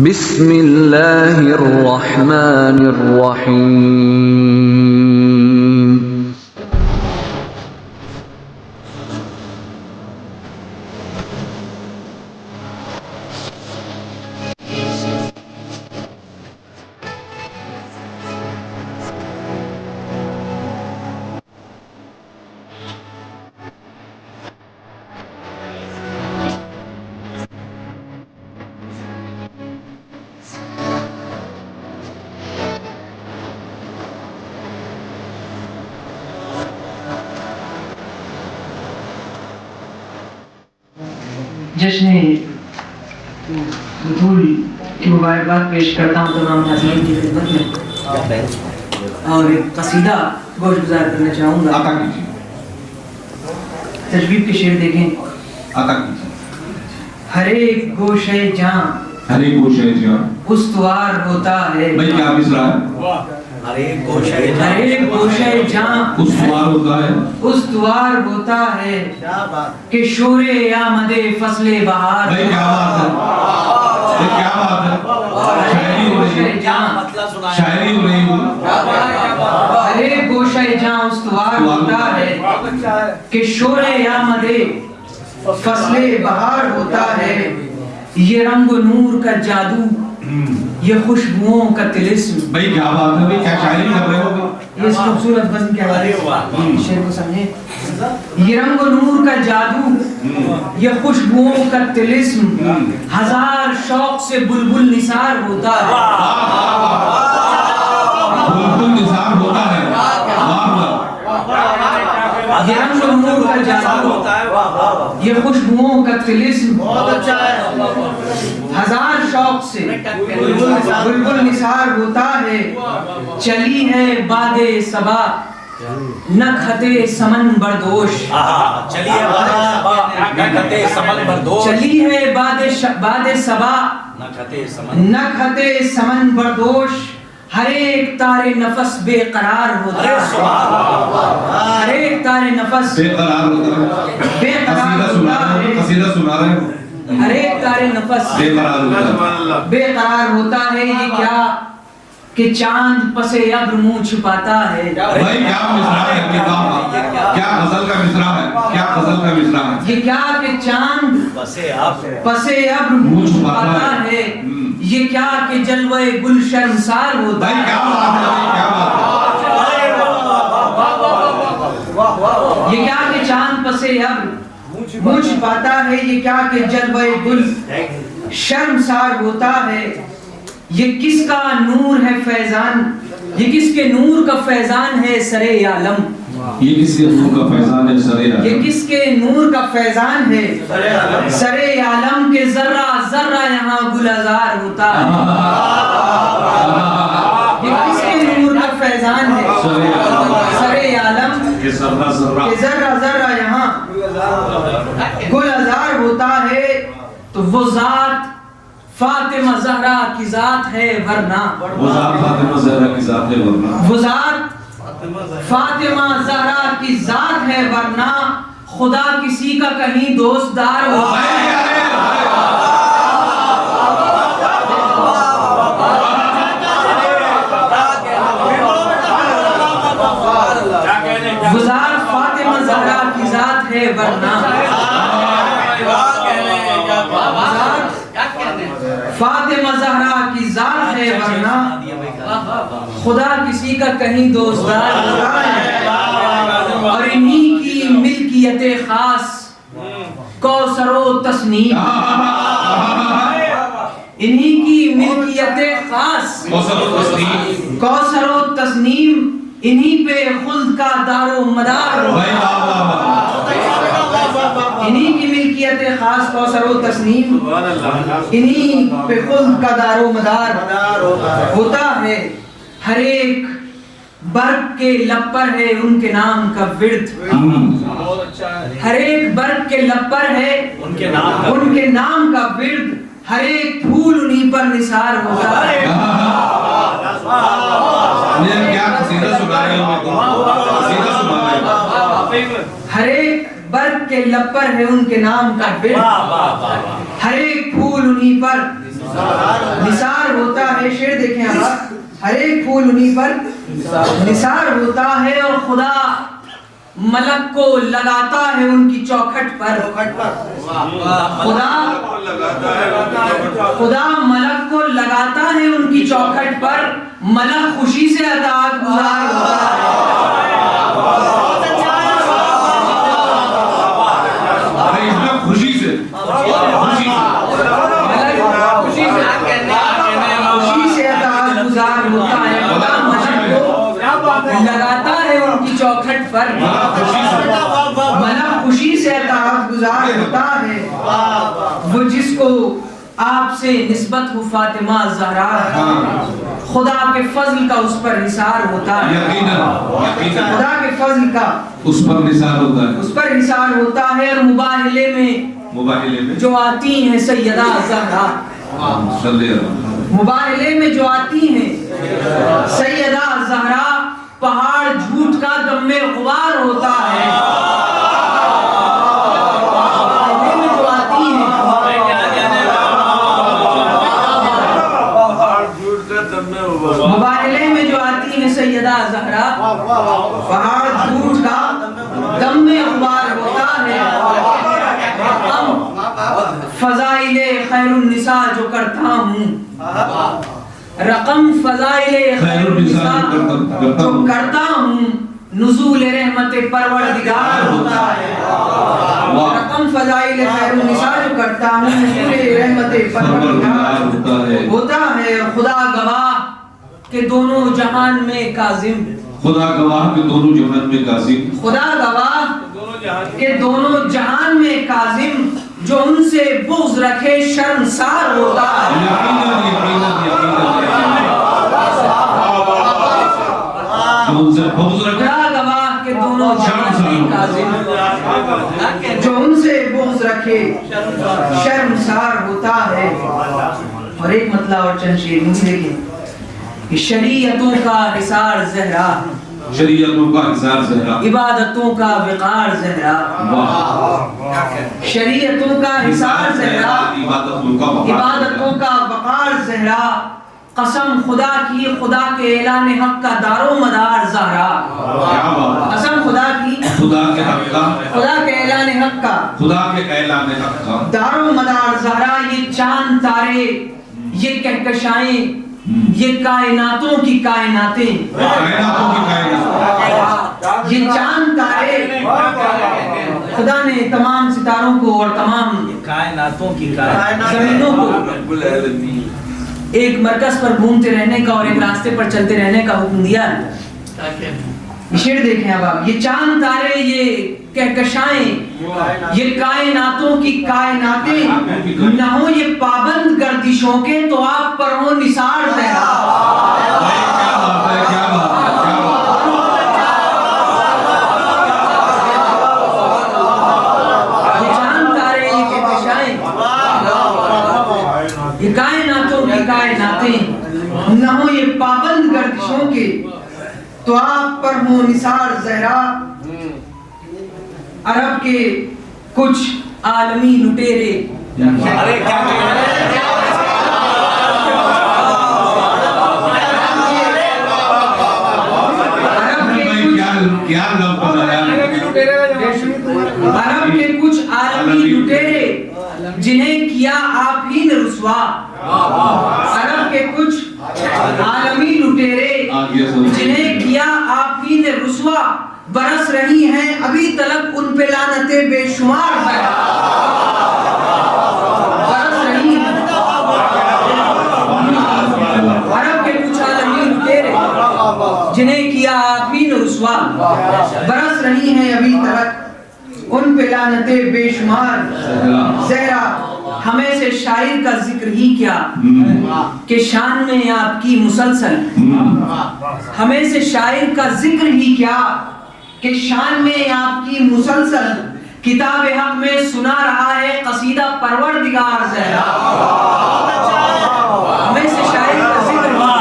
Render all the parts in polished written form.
بسم اللہ الرحمن الرحیم۔ جشن بطول کی مبارکباد پیش کرتا ہوں تمام حاضرین کی خدمت میں، اور ایک قصیدہ گوش گزار کرنا چاہوں گا۔ تجویب کے شعر دیکھیں۔ ہر ایک گوشے جاں استوار ہوتا ہے۔ بھائی کیا مصرع ہے؟ ہر ایک گوشے جاں استوار ہوتا ہے کہ شور آمد فصل بہار۔ بھائی کیا بات ہے؟ یہ کیا بات ہے؟ شاعری ہو رہی ہوں۔ ہر ایک گوشے جاں استوار ہوتا ہے کہ شور آمد فصل بہار ہوتا ہے۔ یہ رنگ و نور کا جادو، یہ خوشبوؤں کا طلسم۔ بھائی کیا بات ہے؟ بھائی کیا شاعری کر رہے ہو؟ یہ اس خوبصورت وزن کے حوالے سے شعر کو سمجھیں۔ یہ رنگ و نور کا جادو، یہ خوشبوؤں کا طلسم، ہزار شوق سے بلبل نثار ہوتا ہے۔ بلبل نثار ہوتا ہے۔ یہ رنگ و نور کا جادو، یہ خوشبوؤں کا طلسم، ہزار شوق سے بلبل نثار ہوتا ہے۔ چلی ہے باد صبا نہ کھتے سمن بردوش۔ چلی ہے باد صبا نہ کھتے سمن بردوش۔ ہر ایک تار نفس بے قرار ہوتا ہے۔ ہر ایک تار نفس بے قرار ہوتا ہے۔ بے قرار ہوتا ہے۔ قصیدہ سنا رہے ہو؟ ہر ایک تار نفس بے قرار ہوتا ہے۔ بے قرار ہوتا ہے۔ یہ کیا کہ چاند پس ابر منہ چھپاتا ہے۔ بھائی کیا مصرع ہے؟ کیا غزل کا مصرع ہے؟ کیا غزل کا مصرع ہے؟ یہ کیا کہ چاند پس ابر منہ چھپاتا ہے۔ یہ کیا کہ جلوہ گل شرمسار ہوتا ہے۔ بھائی کیا بات ہے؟ کیا بات ہے؟ یہ کیا کہ چاند پس ابر منہ چھپاتا ہے۔ یہ کیا کہ جلوہ گل شرمسار ہوتا ہے۔ یہ کس کا نور ہے فیضان، یہ کس کے نور کا فیضان ہے سرے عالم۔ یہ کس کے نور کا فیضان ہے سرے عالم۔ یہ کس کے نور کا فیضان ہے سرے عالم کے ذرہ ذرہ یہاں گلزار ہوتا ہے۔ یہ کس کے نور کا فیضان ہے سرے عالم کہ ذرہ ذرہ یہاں گلزار ہوتا ہے۔ تو وہ ذات فاطمہ زہرا کی ذات ہے ورنہ، وہ ذات فاطمہ زہرا کی ذات ہے ورنہ، وہ ذات فاطمہ زہرا کی ذات ہے ورنہ خدا کسی کا کہیں دوست دار ہوتا ہے۔ وہ ذات فاطمہ زہرا کی ذات ہے ورنہ، فاطمہ زہرا کی ذات ہے ورنہ خدا کسی کا کہیں دوستدار ہوتا ہے۔ اور انہی کی ملکیت خاص کوثر و تسنیم، انہی کی ملکیت خاص کوثر و تسنیم، انہی پہ خلد کا دار و مدار ہوتا ہے۔ انہی کی ملکیت خاص کوثر و تسنیم، انہی پہ خلد کا دار و مدار ہوتا ہے۔ ہر ایک برگ کے لب پر ہے ان کے نام کا ورد، ہر ایک برگ کے لب پر ہے ان کے نام کا ورد، ہر ایک پھول انہی پر نثار ہوتا ہے۔ ہر ایک برگ کے لب پر ہے ان کے نام کا ورد، ہر ایک پھول انہی پر نثار ہوتا ہے، شعر دیکھیں آپ، ہر ایک پھول انہی پر نثار ہوتا ہے، اور خدا ملک کو لگاتا ہے ان کی چوکھٹ پر. خدا ملک کو لگاتا ہے ان کی چوکھٹ پر، ملک خوشی سے اطاعت گزار ہوتا ہے. خوشی سے اطاعت گزار ہوتا ہے. خدا ملک کو لگاتا ہے ان کی چوکھٹ پر، ملک خوشی سے اطاعت گزار ہوتا ہے. وہ جس کو آپ سے نسبت ہو فاطمہ زہرا، خدا کے فضل کا اس پر نثار ہوتا ہے. خدا کے فضل کا اس پر نثار ہوتا ہے، اس پر نثار ہوتا ہے. اور مباہلے میں جو آتی ہیں سیدہ زہرا، مباہلے میں جو آتی ہیں سیدہ زہرا، پہاڑ جھوٹ کا دم غبار ہوتا ہے. مباہلے میں جو آتی ہیں، مباہلے میں جو آتی ہیں سیدہ زہرا، پہاڑ جھوٹ کا دم غبار ہوتا ہے. فضائل خیر النساء جو کرتا ہوں، رقم فضائل خیر النساء جو کرتا ہوں، نزول رحمت پروردگار ہوتا ہے. رقم فضائل خیر النساء جو کرتا ہوں، نزول رحمت پروردگار ہوتا ہے. اور خدا گواہ کہ دونوں جہان میں کاظم، خدا گواہ کہ دونوں جہان میں کاظم، خدا گواہ کہ دونوں جہان میں کاظم، جو ان سے بغض رکھے شرمسار ہوتا ہے. خدا گواہ کہ دونوں جہان میں کاظم، جو ان سے بغض رکھے شرمسار ہوتا ہے. اور ایک مطلب اور چند شعر دیکھیں، شریعتوں کا حصار زہرا، شریعتوں کا حصار زہرا، عبادتوں کا وقار زہرا. شریعتوں کا حصار زہرا، عبادتوں کا وقار زہرا. قسم خدا کی خدا کے اعلان حق کا دار و مدار زہرا. قسم خدا کی خدا کے حق کا، خدا کے اعلان حق کا، خدا کے اعلان حق کا دار و مدار زہرا. یہ چاند تارے، یہ کہکشائیں، یہ کائناتوں کی کائناتیں، کائناتوں کی کائنات، یہ چاند تارے، خدا نے تمام ستاروں کو اور تمام کائناتوں کی کائنات زمینوں کو ایک مرکز پر گھومتے رہنے کا اور ایک راستے پر چلتے رہنے کا حکم دیا ہے. یہ شعر دیکھیں اب آپ، یہ چاند تارے، یہ کہکشائیں، یہ کائناتوں کی کائناتیں، نہ ہو یہ پابند گردشوں کے تو آپ پر ہو نثار زہرا. یہ چاند تارے، یہ کہکشائیں، یہ کائناتوں کی کائناتیں، نہ ہو یہ پابند گردشوں کے تو آپ پر ہو نثار زہرا. عرب کے کچھ عالمی لٹیرے، ارے کیا عرب کے کچھ عالمی لٹیرے جنہیں کیا آپ ہی نے رسوا. عرب کے کچھ عالمی لٹیرے جنہیں کیا آپ ہی نے رسوا، برس رہی ہیں ابھی تلک ان پہ لعنتیں بے شمار. برس رہی ہیں عرب کے کچھ عالمی لٹیرے جنہیں کیا آپ ہی نے رسوا، برس رہی ہیں ابھی تلک ان پہ لعنتیں بے شمار. زہرا ہمیں سے شاعر کا ذکر ہی کیا کہ شان میں آپ کی مسلسل، ہمیں سے شاعر کا ذکر ہی کیا کہ شان میں آپ کی مسلسل. کتاب حق میں سنا رہا ہے قصیدہ پروردگار زہرا. ہمیں سے شاعر کا ذکر ہی کیا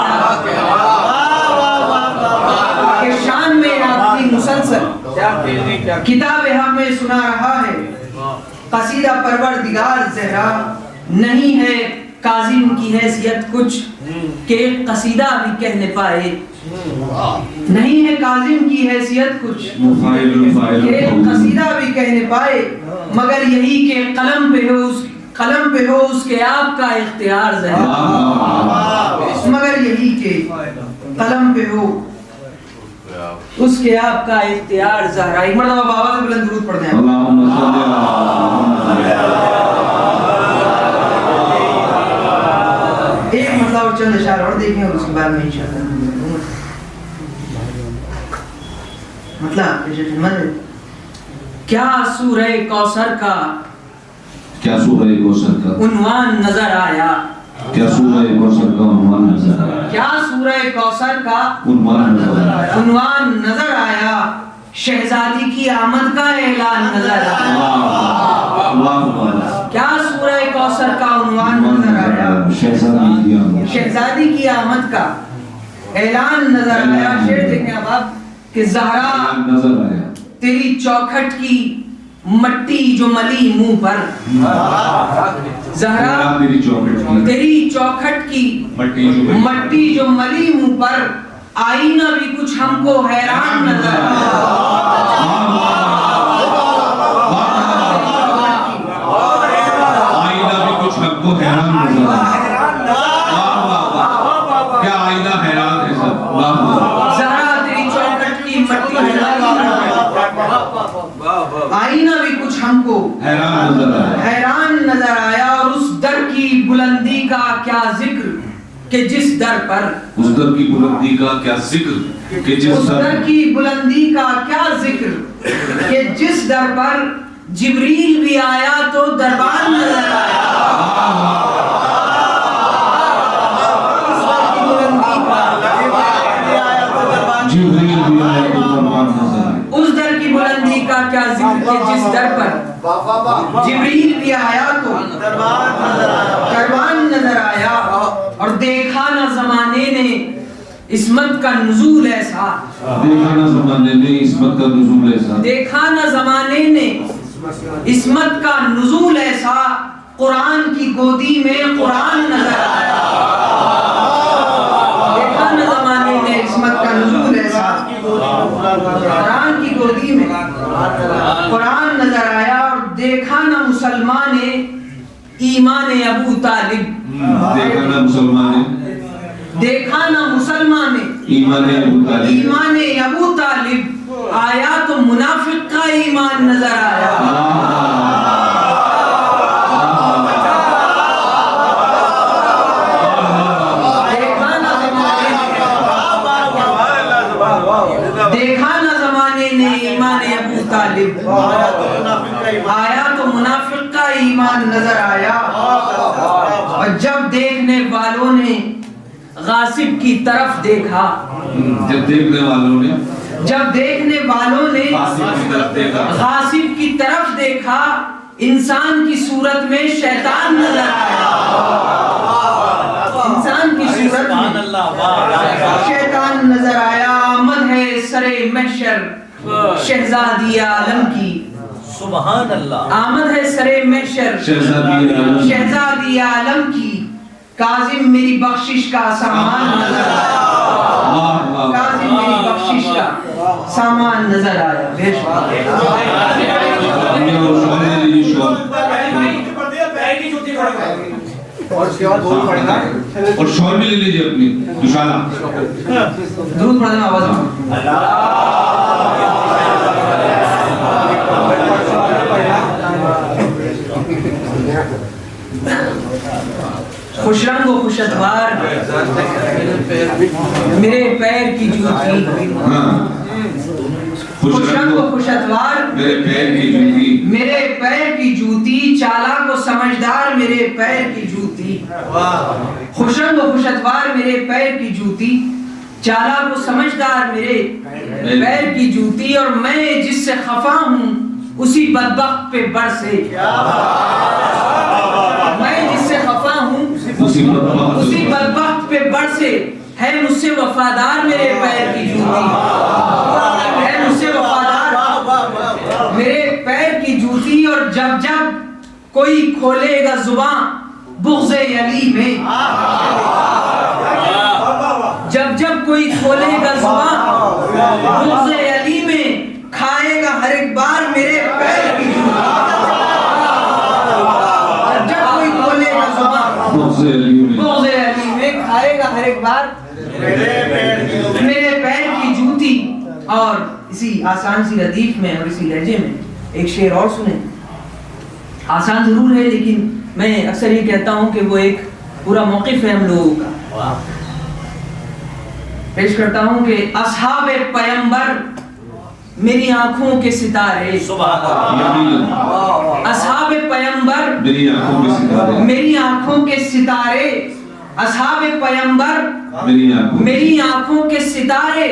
کہ شان میں آپ کی مسلسل. کتاب حق میں سنا رہا ہے قصیدہ پروردگار زہرا. نہیں ہے کاظم کی حیثیت کچھ کہ ایک قصیدہ بھی کہنے پائے، نہیں ہے کاظم کی حیثیت کچھ کہ ایک قصیدہ بھی کہنے پائے، مگر یہی کہ قلم پہ ہو اس کے آپ کا اختیار ظاہر، مگر یہی کہ قلم پہ ہو اس کے آپ کا اختیار ظاہر۔ ایک مرتبہ بابا سے بلند درود پڑھتے ہیں۔ اللہم صلی ایک مسئلہ اور چند اشعار اور دیکھیں اور اس کے بعد میں انشاءاللہ مطلب کیا سورہ کوثر کا عنوان نظر آیا، کیا سورہ کوثر کا عنوان نظر آیا، کیا سورہ کوثر کا عنوان نظر آیا، شہزادی کی آمد کا اعلان نظر آیا، کیا سورہ کوثر کا عنوان نظر آیا، شہزادی کی آمد کا اعلان نظر آیا۔ شعر دیکھیں اب آپ کہ زہرا نظر آیا، تیری چوکھٹ کی مٹی جو ملی منہ پر، زہرا تیری چوکھٹ کی مٹی جو ملی منہ پر، آئینہ بھی کچھ ہم کو حیران نظر آئینہ بھی کچھ ہم کو حیران نظر آیا، کیا آئینہ حیران ہے سب، زہرا تیری چوکھٹ کی مٹی آئینہ بھی کچھ ہم کو حیران نظر آیا، اور اس در کی بلندی کا کیا ذکر کہ جس در پر، اس در کی بلندی کا کیا ذکر کہ اس در کی بلندی کا کیا ذکر کہ جس در پر جبریل بھی آیا تو دربان نظر آیا، جبریل بھی آیا تو دربان نظر آیا، اس در کی بلندی کا کیا ذکر کہ جس در پر جبریل بھی آیا تو دربان نظر آیا، اور دیکھا نہ زمانے نے عصمت کا نزول ایسا، دیکھا نہ زمانے نے عصمت کا نزول ایسا، دیکھا نہ زمانے نے عصمت کا نزول ایسا، قرآن کی گودی میں قرآن نظر آیا، دیکھا نہ زمانے نے عصمت کا نزول ایسا، قرآن کی گودی میں قرآن نظر آیا، اور دیکھا نہ مسلمان ایمان ابو طالب، دیکھا نہ مسلمان دیکھا نہ مسلمان ایمان ابو طالب، آیا تو منافق کا ایمان نظر آیا، دیکھا نہ زمانے نے ایمان ابو طالب، آیا تو منافق کا ایمان نظر آیا، اور جب دیکھنے والوں نے غاصب کی طرف دیکھا، جب دیکھنے والوں نے غاصب کی طرف دیکھا، انسان کی صورت میں شیطان نظر آیا، انسان کی صورت میں شیطان نظر آیا، آمد ہے سرے محشر شہزادی عالم کی، سبحان اللہ، آمد ہے سرے محشر شہزادی عالم کی، کاظم میری بخشش کا سامان نظر آیا، کاظم میری بخشش کا سامان نظر آیا، بے شک اور شور بھی لے لیجئے اپنی دشالہ درود پڑھنے میں آواز خوش رنگ و خوش اتوار میرے پیر کی جوتی، خوش رنگ و خوش اتوار میرے پیر کی جوتی، چالاک و سمجھدار میرے پیر کی جوتی، خوش رنگ و خوش اتوار میرے پیر کی جوتی، چالاک و سمجھدار میرے پیر کی جوتی، اور میں جس سے خفا ہوں اسی بدبخت پہ برسے، میں جس سے خفا ہوں اسی بدبخت پہ برسے، ہے مجھ سے وفادار میرے پیر کی جوتی، ہے مجھ سے وفادار میرے پیر کی جوتی، اور جب جب کوئی کھولے گا زبان بغض علی میں. جب جب کوئی کھولے گا زبان بغض علی میں کھائے گا ہر ایک بار میرے پیر کی جوتی. جب جب کوئی کھولے گا زبان بغض علی میں کھائے گا ہر ایک بار میرے پیر کی جوتی. اور اسی آسان سی ردیف میں اور اسی لہجے میں ایک شعر اور سنیں. آسان ضرور ہے لیکن میں اکثر یہ کہتا ہوں کہ وہ ایک پورا موقف ہے ہم لوگوں کا. پیش کرتا ہوں کہ اصحاب پیمبر میری آنکھوں کے ستارے. اصحاب پیمبر میری آنکھوں کے ستارے. اصحاب پیمبر میری آنکھوں کے ستارے.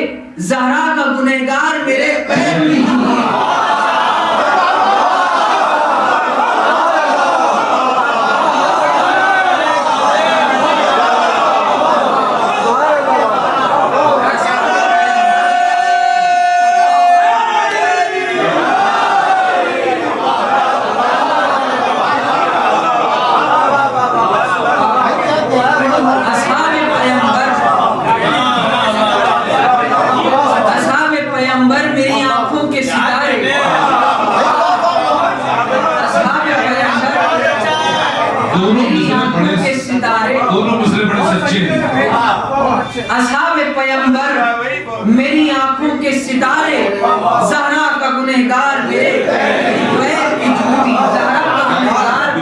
زہرا کا گنہگار میرے پیر کی جوتی. اصحاب پیمبر میری آنکھوں کے ستارے. زہرا کا گنہگار میرے پیر کی جوتی. زہرا کا گنہگار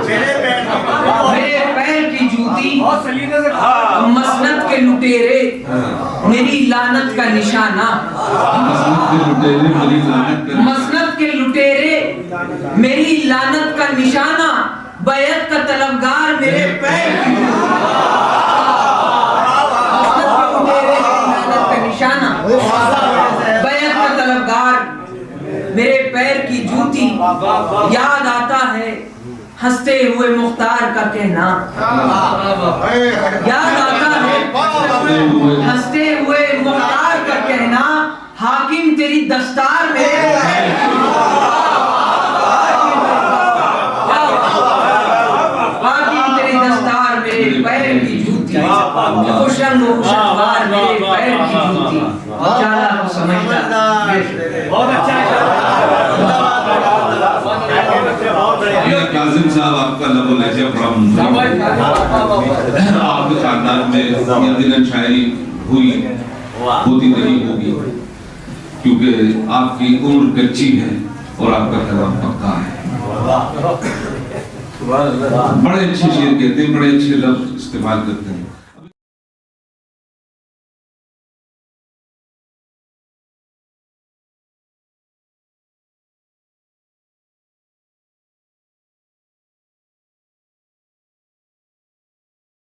میرے پیر کی جوتی. مسند کے لٹیرے میری لعنت کا نشانہ. مسند کے لٹیرے میری لعنت کا نشانہ. بیعت کا طلبگار میرے پیر کی جوتی. بیعت کا طلبگار میرے پیر کی جوتی. یاد آتا ہے ہنستے ہوئے مختار کا کہنا. یاد آتا ہے ہنستے ہوئے مختار کا کہنا. حاکم تیری دستار میرے پیر کی جوتی. حاکم تیری دستار میرے پیر کی جوتی. خوش رنگ و خوش اخبار میرے پیر کی جوتی. چالا کو سمجھتا. بہت اچھا کاظم صاحب آپ کا لب و لہجہ بڑا منظم. آپ کے خاندان میں یقیناً شاعری ہوتی نہیں ہوگی کیونکہ آپ کی عمر کچی ہے اور آپ کا کلام پکا ہے. بڑے اچھے شعر کہتے ہیں, بڑے اچھے لفظ استعمال کرتے ہیں.